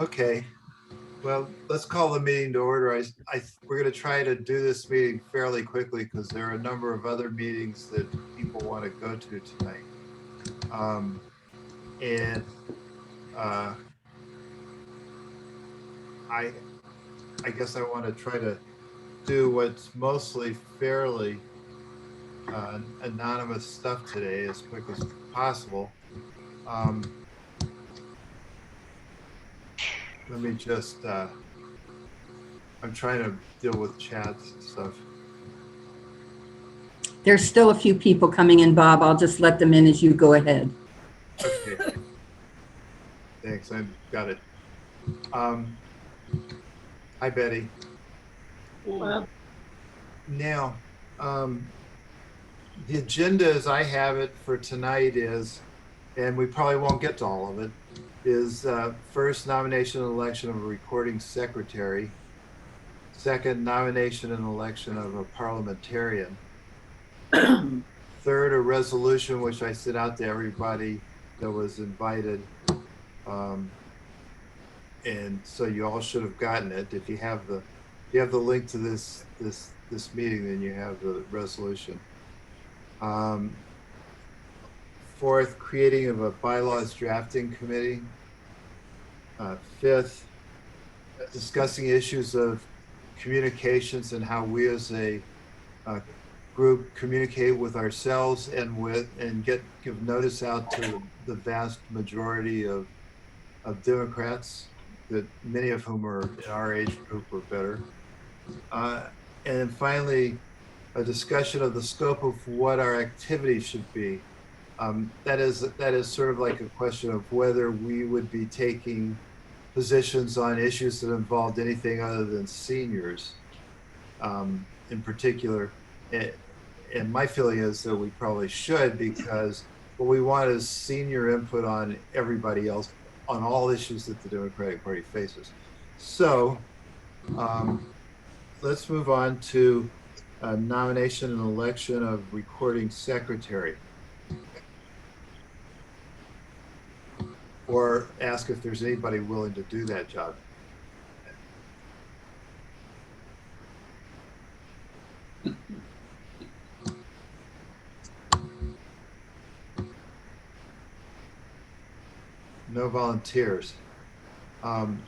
Okay, well, let's call the meeting to order. We're going to try to do this meeting fairly quickly because there are a number of other meetings that people want to go to tonight. Um, and uh, I, I guess I want to try to do what's mostly fairly anonymous stuff today as quick as possible. Um, Let me just, I'm trying to deal with chats and stuff. There's still a few people coming in, Bob. I'll just let them in as you go ahead. Okay. Thanks, I've got it. Hi, Betty. Now, the agenda as I have it for tonight is, and we probably won't get to all of it, is first nomination and election of a recording secretary. Second, nomination and election of a parliamentarian. Third, a resolution which I sent out to everybody that was invited. And so you all should have gotten it. If you have the link to this meeting, then you have the resolution. Fourth, creating of a bylaws drafting committee. Fifth, discussing issues of communications and how we as a group communicate with ourselves and give notice out to the vast majority of Democrats, that many of whom are in our age group or better. And then finally, a discussion of the scope of what our activities should be. That is sort of like a question of whether we would be taking positions on issues that involved anything other than seniors in particular. And my feeling is that we probably should, because what we want is senior input on everybody else, on all issues that the Democratic Party faces. So let's move on to nomination and election of recording secretary. Or ask if there's anybody willing to do that job. No volunteers. I'm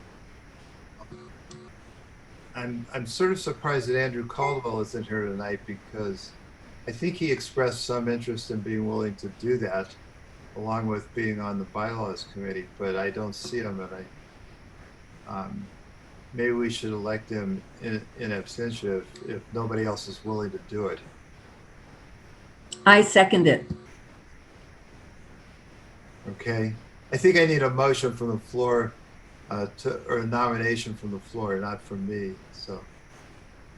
sort of surprised that Andrew Caldwell is in here tonight, because I think he expressed some interest in being willing to do that, along with being on the bylaws committee, but I don't see him, and maybe we should elect him in absentia if nobody else is willing to do it. I second it. Okay, I think I need a motion from the floor or a nomination from the floor, not from me. So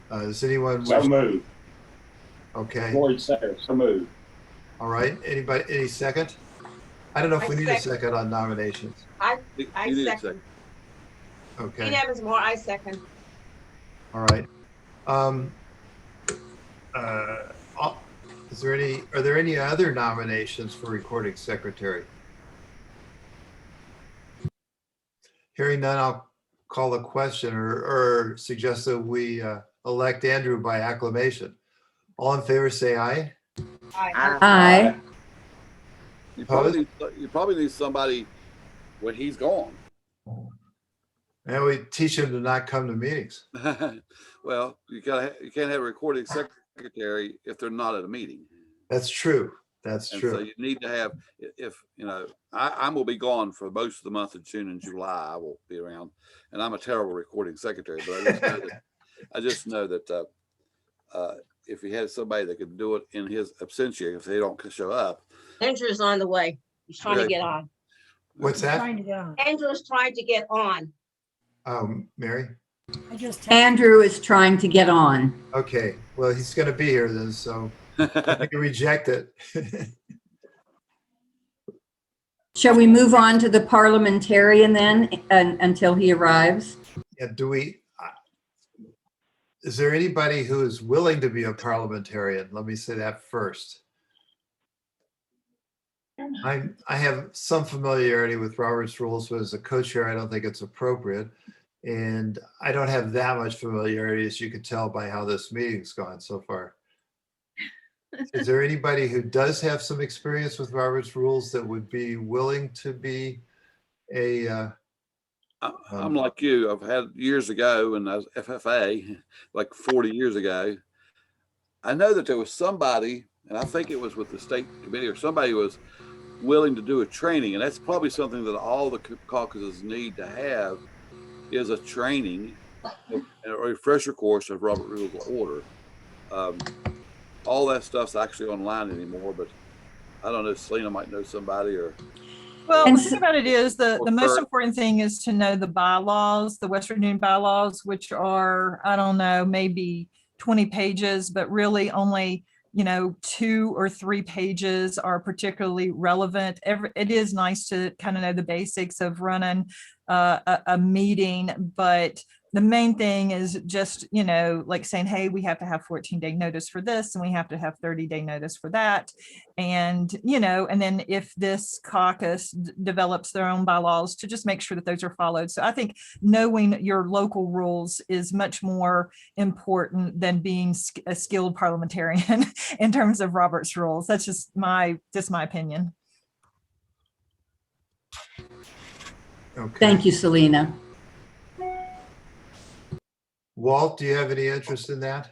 does anyone So moved. Okay. Floyd seconds. So moved. All right. Anybody? Any second? I don't know if we need a second on nominations. I second. Okay. Dean Evans Moore, I second. All right. Are there any other nominations for recording secretary? Hearing none, I'll call the question or suggest that we elect Andrew by acclamation. All in favor, say aye. Aye. You probably need somebody when he's gone. And we teach him to not come to meetings. Well, you can't have a recording secretary if they're not at a meeting. That's true. That's true. So you need to have, if you know, I will be gone for most of the month of June and July. I will be around, and I'm a terrible recording secretary, but I just know that if he had somebody that could do it in his absentia, if they don't show up. Andrew's on the way. He's trying to get on. What's that? Andrew's trying to get on. Mary? Andrew is trying to get on. Okay, well, he's going to be here then, so I can reject it. Shall we move on to the parliamentarian then until he arrives? Yeah, is there anybody who is willing to be a parliamentarian? Let me say that first. I have some familiarity with Robert's rules, but as a co-chair, I don't think it's appropriate. And I don't have that much familiarity, as you could tell by how this meeting's gone so far. Is there anybody who does have some experience with Robert's rules that would be willing to be a, I'm like you. I've had years ago, and I was FFA, like 40 years ago. I know that there was somebody, and I think it was with the state committee or somebody was willing to do a training, and that's probably something that all the caucuses need to have is a training, a refresher course of Robert Rules of Order. All that stuff's actually online anymore, but I don't know. Selena might know somebody or. Well, And the thing about it is the Or most Kurt. important thing is to know the bylaws, the West Virginia bylaws, which are, I don't know, maybe 20 pages, but really only, 2 or 3 pages are particularly relevant. It is nice to kind of know the basics of running a meeting, but the main thing is just, like saying, hey, we have to have 14-day notice for this, and we have to have 30-day notice for that. And, and then if this caucus develops their own bylaws, to just make sure that those are followed. So I think knowing your local rules is much more important than being a skilled parliamentarian in terms of Robert's rules. That's just my opinion. okay. Thank you, Selena. Walt, do you have any interest in that?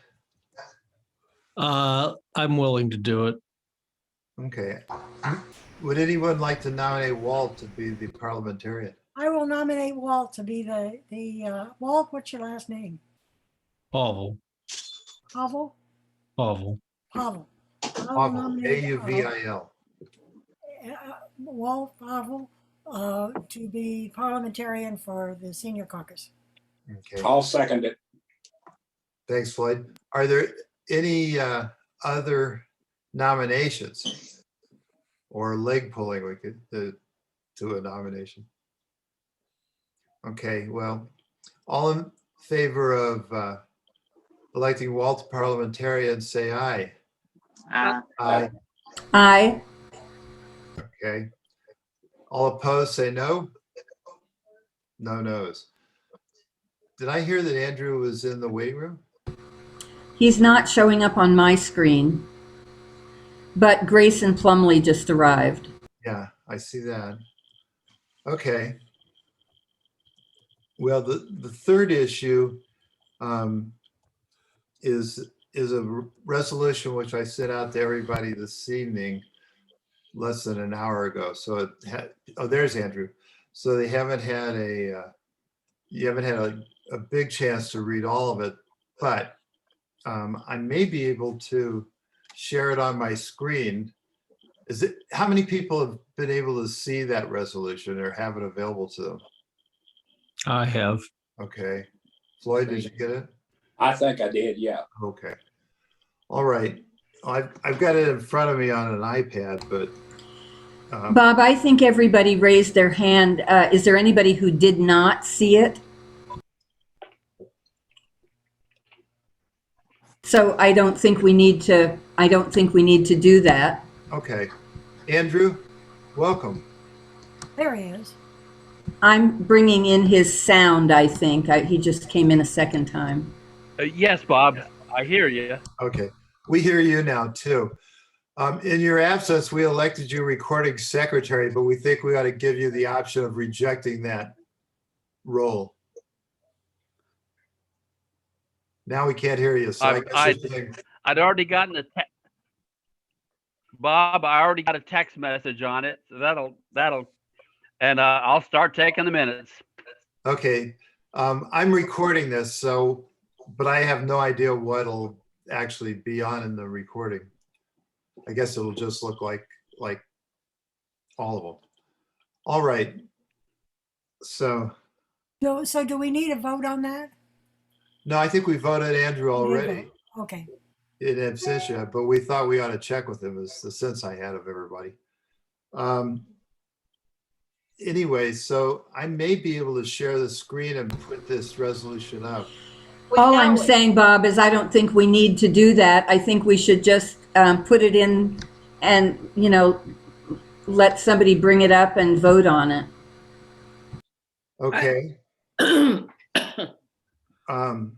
I'm willing to do it. Okay. Would anyone like to nominate Walt to be the parliamentarian? I will nominate Walt to be the Walt, what's your last name? Pavel. Pavel? Pavel. Pavel. I will Pavel, nominate, Auvil. Walt Pavel to be parliamentarian for the senior caucus. Okay. I'll second it. Thanks, Floyd. Are there any other nominations or leg pulling we could do a nomination? Okay, well, all in favor of electing Walt parliamentarian, say aye. Aye. Aye. Okay. All opposed, say no. No no's. Did I hear that Andrew was in the waiting room? He's not showing up on my screen, but Grayson Plumley just arrived. Yeah, I see that. Okay. Well, the third issue is a resolution which I sent out to everybody this evening, less than an hour ago. So it had, oh, there's Andrew. So they haven't had you haven't had a big chance to read all of it, but I may be able to share it on my screen. How many people have been able to see that resolution or have it available to them? I have. Okay. Floyd, did you get it? I think I did, yeah. Okay. All right. I've got it in front of me on an iPad, but Bob, I think everybody raised their hand. Is there anybody who did not see it? So I don't think we need to do that. okay. Andrew, welcome. There he is. I'm bringing in his sound, I think. He just came in a second time. Yes, Bob, I hear you. Okay. We hear you now too. In your absence, we elected you recording secretary, but we think we ought to give you the option of rejecting that role. Now we can't hear you. So I guess you're saying- I'd already gotten Bob, I already got a text message on it, so that'll, and I'll start taking the minutes. okay. I'm recording this, so, but I have no idea what'll actually be on in the recording. I guess it'll just look like all of them. All right. So, So do we need a vote on that? no, I think we voted Andrew already Okay. in absentia, but we thought we ought to check with him is the sense I had of everybody. Anyway, so I may be able to share the screen and put this resolution up. All I'm know it. saying, Bob, is I don't think we need to do that. I think we should just put it in and, let somebody bring it up and vote on it. Okay. Um,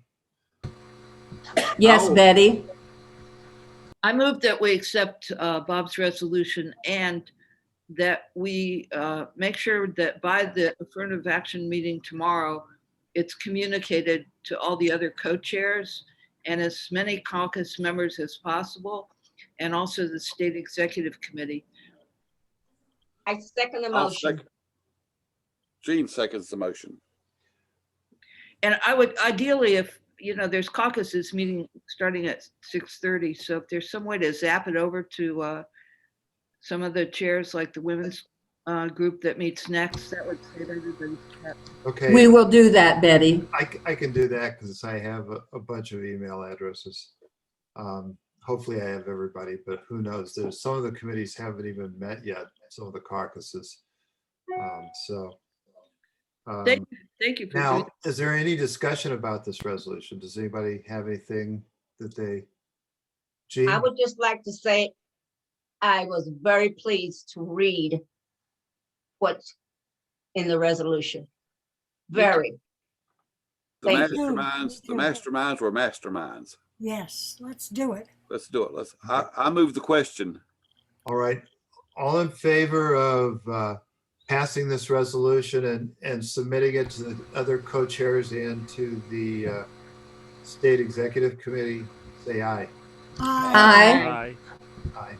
Yes, Oh. Betty? I move that we accept Bob's resolution and that we make sure that by the affirmative action meeting tomorrow, it's communicated to all the other co-chairs and as many caucus members as possible, and also the state executive committee. I second the I'll motion. second. Gene seconds the motion. And I would ideally, if, you know, there's caucuses meeting starting at 6:30. So if there's some way to zap it over to some of the chairs, like the women's group that meets next, that would save everybody's trip. okay. We will do that, Betty. I can do that because I have a bunch of email addresses. Hopefully I have everybody, but who knows? There's some of the committees haven't even met yet, some of the caucuses. Thank you for doing Now, that. is there any discussion about this resolution? Does anybody have anything that they, Jean? I would just like to say, I was very pleased to read what's in the resolution. Very. The Thank you. masterminds were masterminds. Yes, let's do it. Let's do it. I move the question. All right. All in favor of passing this resolution and submitting it to the other co-chairs and to the state executive committee, say aye. Aye. Aye.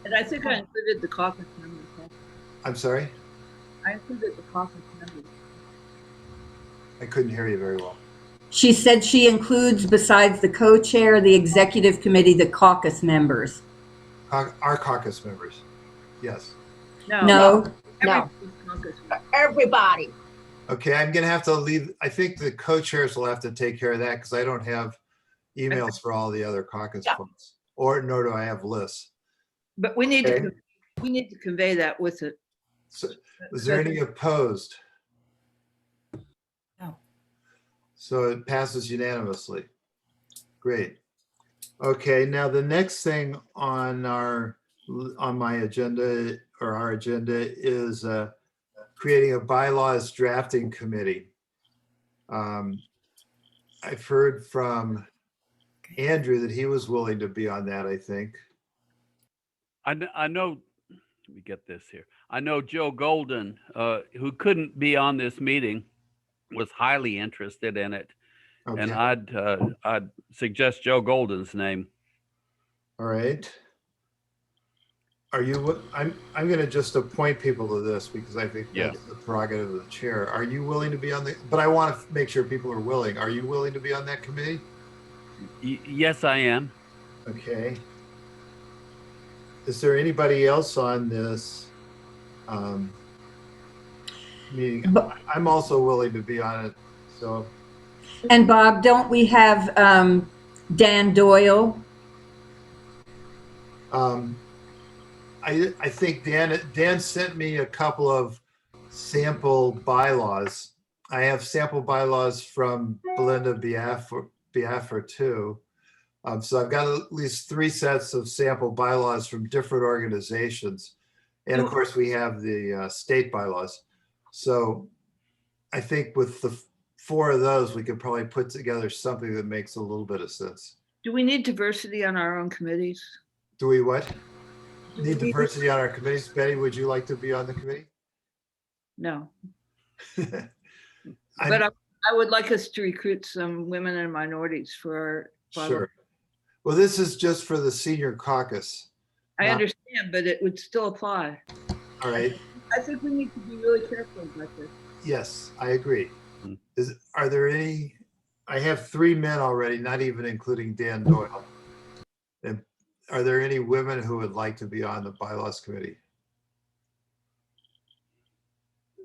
And I think I included the caucus members. I'm sorry? I included the caucus members. I couldn't hear you very well. She said she includes, besides the co-chair, the executive committee, the caucus members. Our caucus members, yes. No? No. Caucus. Everybody. Okay, I'm gonna have to leave. I think the co-chairs will have to take care of that because I don't have emails for all the other caucus Yeah. folks, or nor do I have lists. But we need Okay. to convey that with it. So, is there any opposed? No. So it passes unanimously. Great. Okay, now the next thing on my agenda or our agenda is creating a bylaws drafting committee. I've heard from Andrew that he was willing to be on that, I think. I know, let me get this here. I know Joe Golden, who couldn't be on this meeting, was highly interested in it. And Okay, I'd suggest Joe Golden's name. all right. Are you, I'm gonna just appoint people to this because I think Yeah. that's the prerogative of the chair. Are you willing to be on the, but I want to make sure people are willing. Are you willing to be on that committee? Yes, I am. Okay. Is there anybody else on this meeting? But- I'm also willing to be on it, so. And Bob, don't we have Dan Doyle? I think Dan sent me a couple of sample bylaws. I have sample bylaws from Belinda Biafra too. So I've got at least 3 sets of sample bylaws from different organizations. And of course we have the state bylaws. So I think with the 4 of those, we could probably put together something that makes a little bit of sense. Do we need diversity on our own committees? Do we what? Do Need we diversity on our committees? Betty, would you like to be on the committee? No, I'm- but I would like us to recruit some women and minorities for our bylaw. Sure. Well, this is just for the senior caucus. I Not- understand, but it would still apply. All right. I think we need to be really careful about this. Yes, I agree. Hmm. Are there any, I have 3 men already, not even including Dan Doyle. And are there any women who would like to be on the bylaws committee?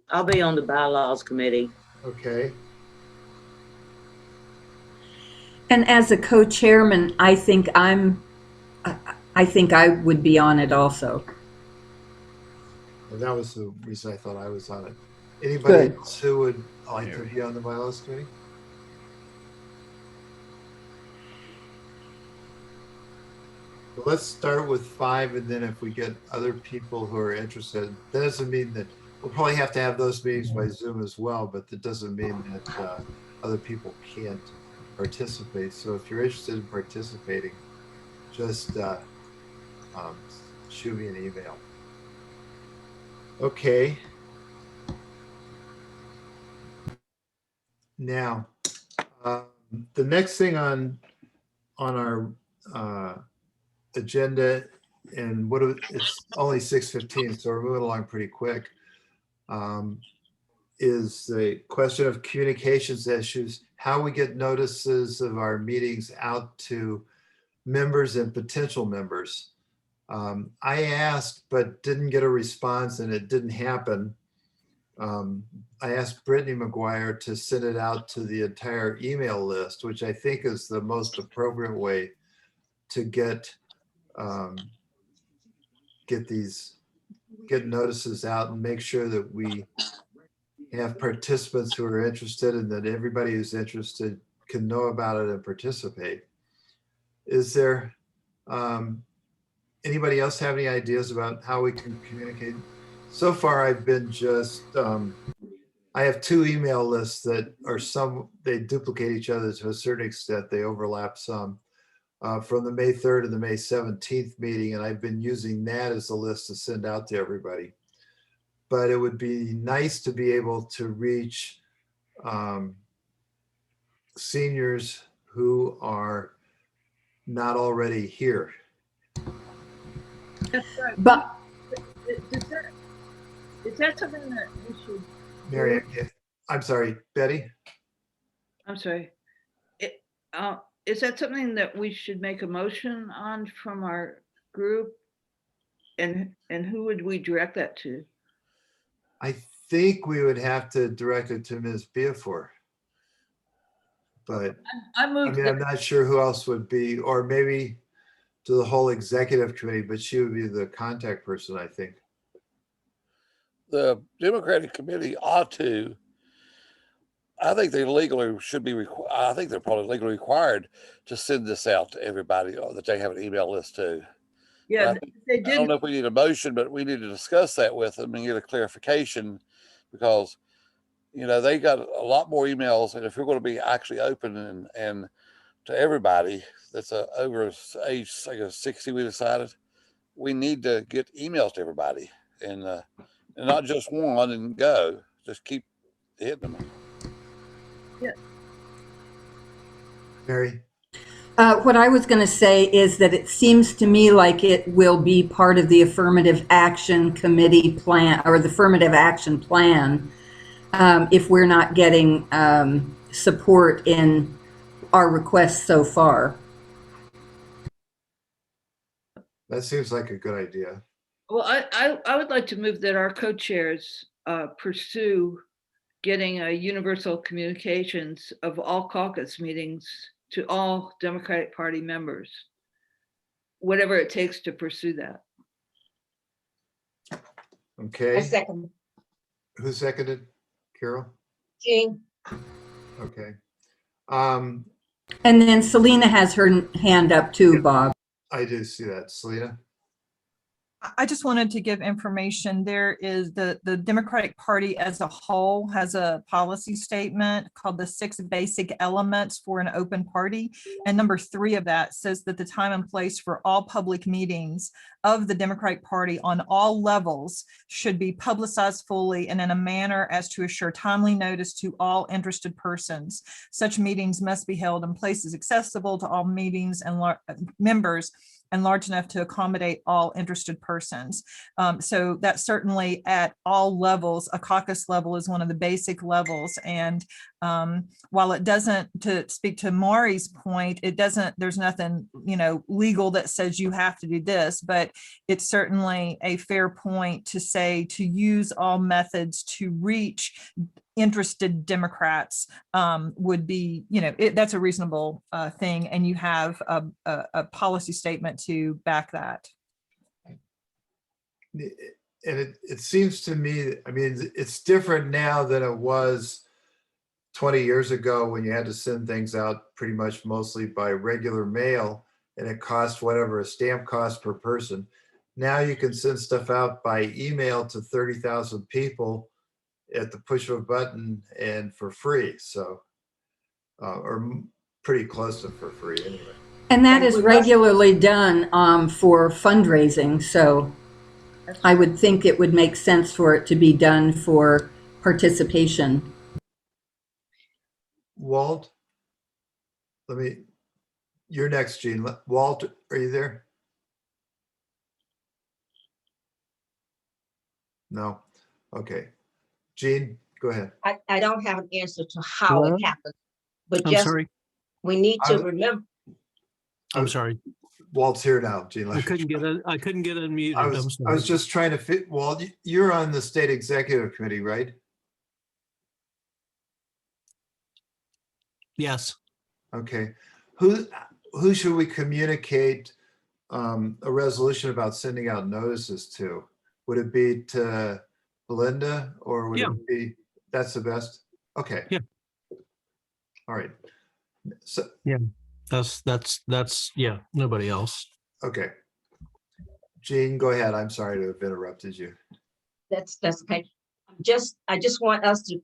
I'll be on the bylaws committee. Okay, And as a co-chairman, I think I would be on it also. and that was the reason I thought I was on it. Anybody Good. else who would like to be on the bylaws committee? Let's start with 5, and then if we get other people who are interested, that doesn't mean that, we'll probably have to have those meetings by Zoom as well, but that doesn't mean that other people can't participate. So if you're interested in participating, just shoot me an email. Okay. Now, the next thing on our agenda, and it's only 6:15, so we're moving along pretty quick, is the question of communications issues, how we get notices of our meetings out to members and potential members. I asked, but didn't get a response, and it didn't happen. I asked Brittany McGuire to send it out to the entire email list, which I think is the most appropriate way to get notices out and make sure that we have participants who are interested and that everybody who's interested can know about it and participate. Is there anybody else have any ideas about how we can communicate? So far, I've been just, I have 2 email lists that are they duplicate each other to a certain extent. They overlap some from the May 3rd and the May 17th meeting. And I've been using that as a list to send out to everybody. But it would be nice to be able to reach seniors who are not already here. That's right. But Is that something that we should? Mary, I'm sorry, Betty? I'm sorry. Is that something that we should make a motion on from our group? And who would we direct that to? I think we would have to direct it to Ms. Beafor. But I I moved mean, I'm not sure who else would be, or maybe to the whole executive committee, but she would be the contact person, I think. The Democratic Committee ought to, I think they legally should be, I think they're probably legally required to send this out to everybody that they have an email list to. Yeah, they I don't did. know if we need a motion, but we need to discuss that with them and get a clarification, because, you know, they got a lot more emails. And if you're going to be actually open and to everybody that's over age, like a 60, we decided we need to get emails to everybody and not just one and go, just keep hitting them. Yeah. Mary? what I was going to say is that it seems to me like it will be part of the affirmative action committee plan or the affirmative action plan if we're not getting support in our requests so far. That seems like a good idea. Well, I would like to move that our co-chairs pursue getting a universal communications of all caucus meetings to all Democratic Party members, whatever it takes to pursue that. Okay. I second. Who seconded? Carol? Jean, Okay. And then Selena has her hand up too, Bob. I do see that. Selena? I just wanted to give information. There is the Democratic Party as a whole has a policy statement called the 6 basic elements for an open party. And number 3 of that says that the time and place for all public meetings of the Democratic Party on all levels should be publicized fully and in a manner as to assure timely notice to all interested persons. Such meetings must be held in places accessible to all meetings and members and large enough to accommodate all interested persons. So that's certainly at all levels. A caucus level is one of the basic levels. And while it doesn't, to speak to Maury's point, it doesn't, there's nothing, legal that says you have to do this, but it's certainly a fair point to say to use all methods to reach interested Democrats would be, that's a reasonable thing. And you have a policy statement to back that. And it seems to me, I mean, it's different now than it was 20 years ago when you had to send things out pretty much mostly by regular mail. and it costs whatever a stamp cost per person. Now you can send stuff out by email to 30,000 people at the push of a button and for free. So, pretty close to for free anyway. And that And is we must- regularly done for fundraising, so I would think it would make sense for it to be done for participation. Walt, you're next, Gene. Walt, are you there? No. Okay. Gene, go ahead. I don't have an answer to how Hello? it happened, but I'm just, sorry. we need to I- remember, I'm sorry. Walt's here now, Gene. I couldn't get unmuted. I I'm was sorry. just trying to fit, Walt, you're on the state executive committee, right? Yes. Okay. Who should we communicate a resolution about sending out notices to? Would it be to Belinda or would Yeah. it be, that's the best? Okay. Yeah. All right. So, That's yeah, nobody else. okay. Gene, go ahead. I'm sorry to have interrupted you. that's okay. I just want us to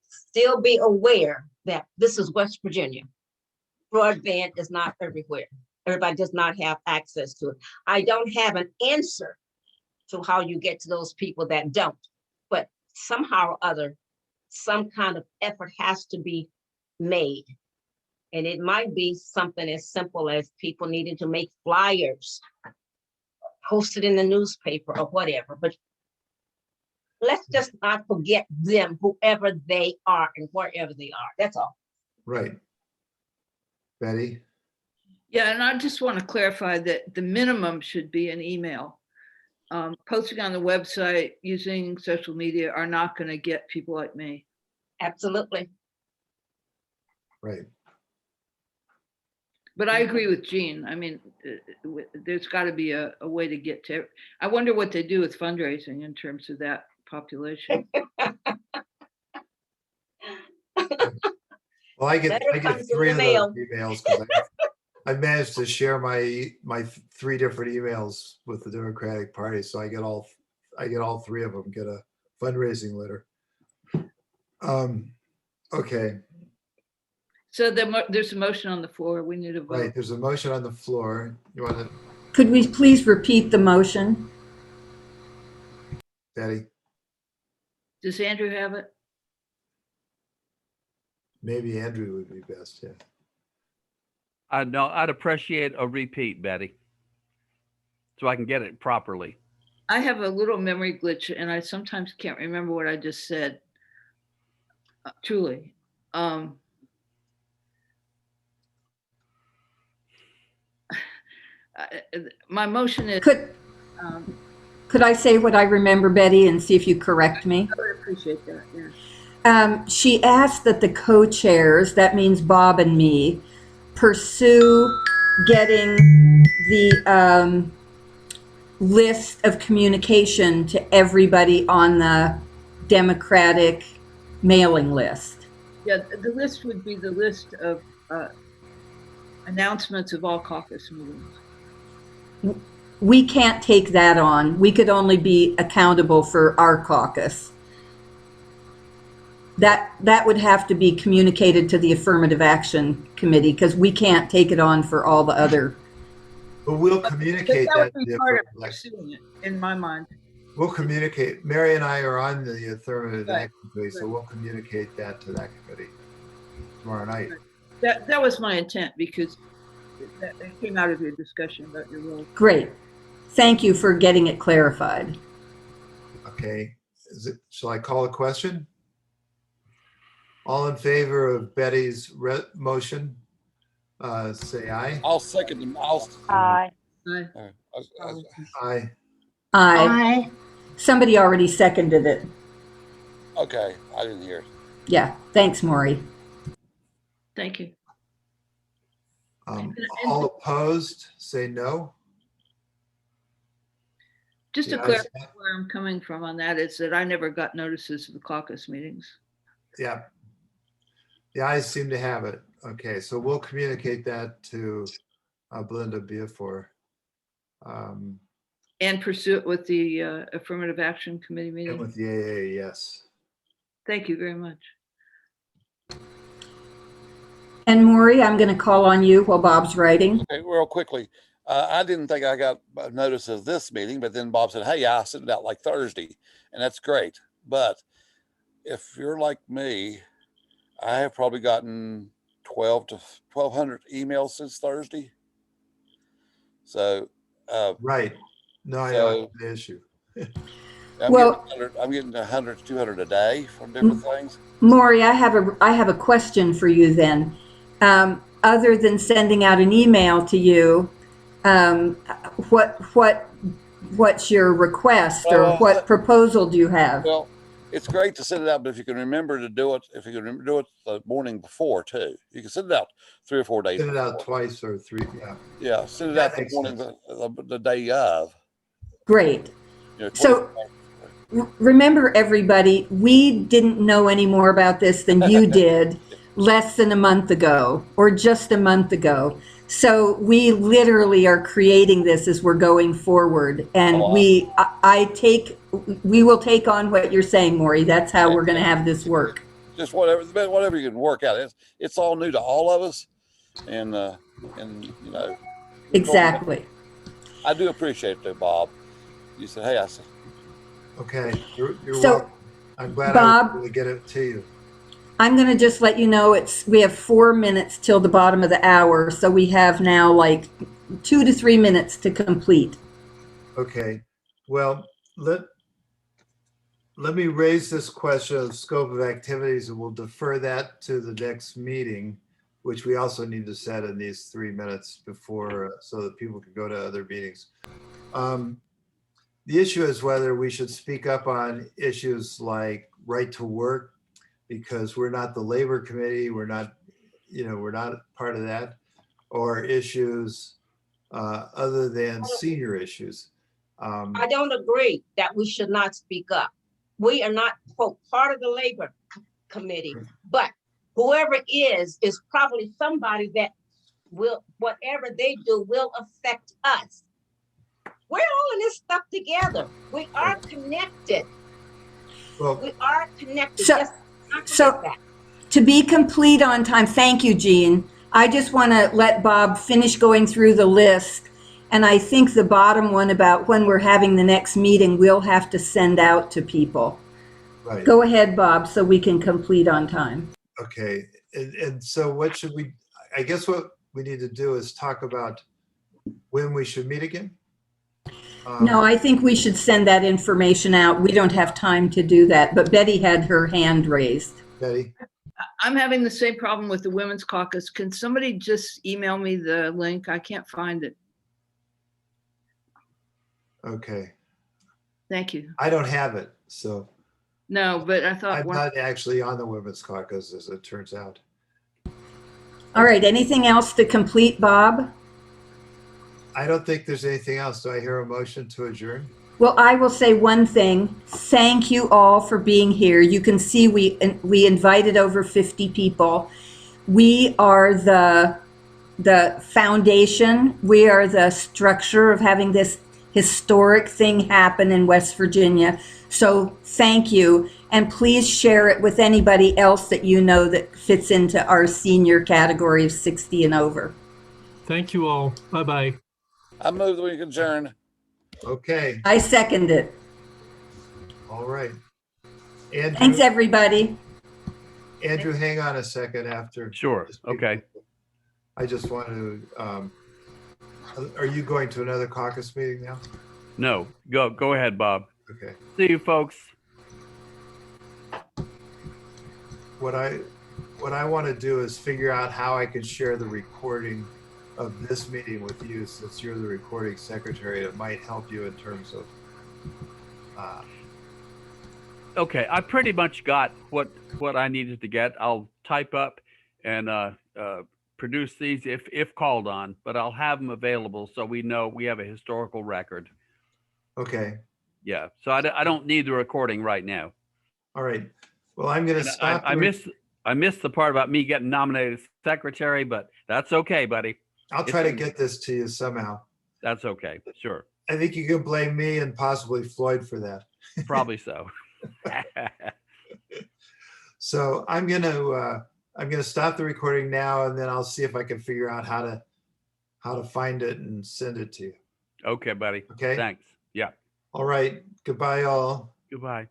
still be aware that this is West Virginia. Broadband is not everywhere. Everybody does not have access to it. I don't have an answer to how you get to those people that don't, but somehow or other, some kind of effort has to be made. And it might be something as simple as people needing to make flyers, post it in the newspaper or whatever, but let's just not forget them, whoever they are and wherever they are. That's all. Right. Betty? Yeah, and I just want to clarify that the minimum should be an email. Posting on the website, using social media are not going to get people like me. Absolutely. Right. But I agree with Jean. I mean, there's got to be a way to get to. I wonder what they do with fundraising in terms of that population. Well, I Letter get comes in 3 the of mail. those emails because I managed to share my 3 different emails with the Democratic Party. So I get all 3 of them get a fundraising letter. Okay, So there's a motion on the floor. We need a vote. right. There's a motion on the floor. You want to, Could we please repeat the motion? Betty? Does Andrew have it? Maybe Andrew would be best. Yeah. I'd appreciate a repeat, Betty, so I can get it properly. I have a little memory glitch and I sometimes can't remember what I just said. Truly. My motion is, Could I say what I remember, Betty, and see if you correct me? I would appreciate that, yeah. She asked that the co-chairs, that means Bob and me, pursue getting the list of communication to everybody on the Democratic mailing list. Yeah, the list would be the list of announcements of all caucus meetings. We can't take that on. We could only be accountable for our caucus. That would have to be communicated to the Affirmative Action Committee because we can't take it on for all the other. But we'll communicate That that. would be to the part of Affirmative Action. pursuing it, in my mind. We'll communicate. Mary and I are on the Affirmative Right, Action Committee, so right. we'll communicate that to that committee tomorrow night. That was my intent because that came out of your discussion about your role. Great. Thank you for getting it clarified. Okay, shall I call a question? All in favor of Betty's motion, say aye. I'll second them. Aye. Aye. Aye. Somebody already seconded it. Okay, I didn't hear it. Yeah. Thanks, Maury. Thank you. All opposed, say no. Just to The ayes clarify have- where I'm coming from on that is that I never got notices of the caucus meetings. Yeah. The ayes seem to have it. Okay, so we'll communicate that to Belinda Beaufort. And pursue it with the Affirmative Action Committee And meeting. with the AA, yes. Thank you very much. And Maury, I'm going to call on you while Bob's writing. Okay, real quickly. I didn't think I got notice of this meeting, but then Bob said, hey, I sent it out like Thursday, and that's great. But if you're like me, I have probably gotten 1,200 emails since Thursday. So, Right. No, I So- know the issue. Well- I'm getting 100 to 200 a day from different things. Maury, I have a question for you then. Other than sending out an email to you, what's your request, or Well, what proposal do you have? Well, it's great to send it out, but if you can remember to do it, if you can do it the morning before too, you can send it out 3 or 4 days. Send it out before. twice or three, yeah. Yeah, send it That out the makes morning, sense. the day of. Great. You know, So- Remember, everybody, we didn't know any more about this than you did less than a month ago, or just a month ago. So we literally are creating this as we're going forward. And we will take on what you're saying, Maury. That's how we're going to have this work. Just whatever you can work out. It's all new to all of us, and you know. Exactly. I do appreciate it, though, Bob. You said, hey, I said. Okay, you're So, welcome. I'm glad I Bob- was able to get it to you. I'm going to just let you know we have 4 minutes till the bottom of the hour. So we have now like 2 to 3 minutes to complete. Okay, well, let me raise this question of scope of activities, and we'll defer that to the next meeting, which we also need to set in these 3 minutes before, so that people can go to other meetings. The issue is whether we should speak up on issues like right to work, because we're not the labor committee, we're not part of that, or issues other than senior issues. I don't agree that we should not speak up. We are not, quote, part of the labor committee, but whoever is probably somebody that will, whatever they do will affect us. We're all in this stuff together. We are connected. Well, We are connected. So- Just not so- forget that. To be complete on time, thank you, Jean. I just want to let Bob finish going through the list. And I think the bottom one about when we're having the next meeting, we'll have to send out to people. right, Go ahead, Bob, so we can complete on time. okay. And so what should we, I guess what we need to do is talk about when we should meet again? No, I think we should send that information out. We don't have time to do that, but Betty had her hand raised. Betty? I'm having the same problem with the Women's Caucus. Can somebody just email me the link? I can't find it. Okay, Thank you. I don't have it, so No, but I thought I'm not actually on the Women's Caucus, as it turns out. All right, anything else to complete, Bob? I don't think there's anything else. Do I hear a motion to adjourn? Well, I will say one thing. Thank you all for being here. You can see we invited over 50 people. We are the foundation. We are the structure of having this historic thing happen in West Virginia. So thank you. And please share it with anybody else that you know that fits into our senior category of 60 and over. Thank you all. Bye-bye. I move that we can adjourn. Okay, I second it. all right. Andrew, Thanks, everybody. Andrew, hang on a second after. Sure. this Okay. people. I just want to, are you going to another caucus meeting now? No, go ahead, Bob. Okay. See you, folks. What I want to do is figure out how I can share the recording of this meeting with you, since you're the recording secretary. It might help you in terms of, Okay, I pretty much got what I needed to get. I'll type up and produce these if called on, but I'll have them available so we know we have a historical record. okay, Yeah, so I don't need the recording right now. all right. Well, I'm going to And stop. I missed the part about me getting nominated as secretary, but that's okay, buddy. I'll try to get this to you somehow. That's okay. Sure. I think you can blame me and possibly Floyd for that. Probably so. So I'm gonna stop the recording now, and then I'll see if I can figure out how to find it and send it to you. Okay, buddy. Okay. Thanks. Yeah. All right. Goodbye, all. Goodbye.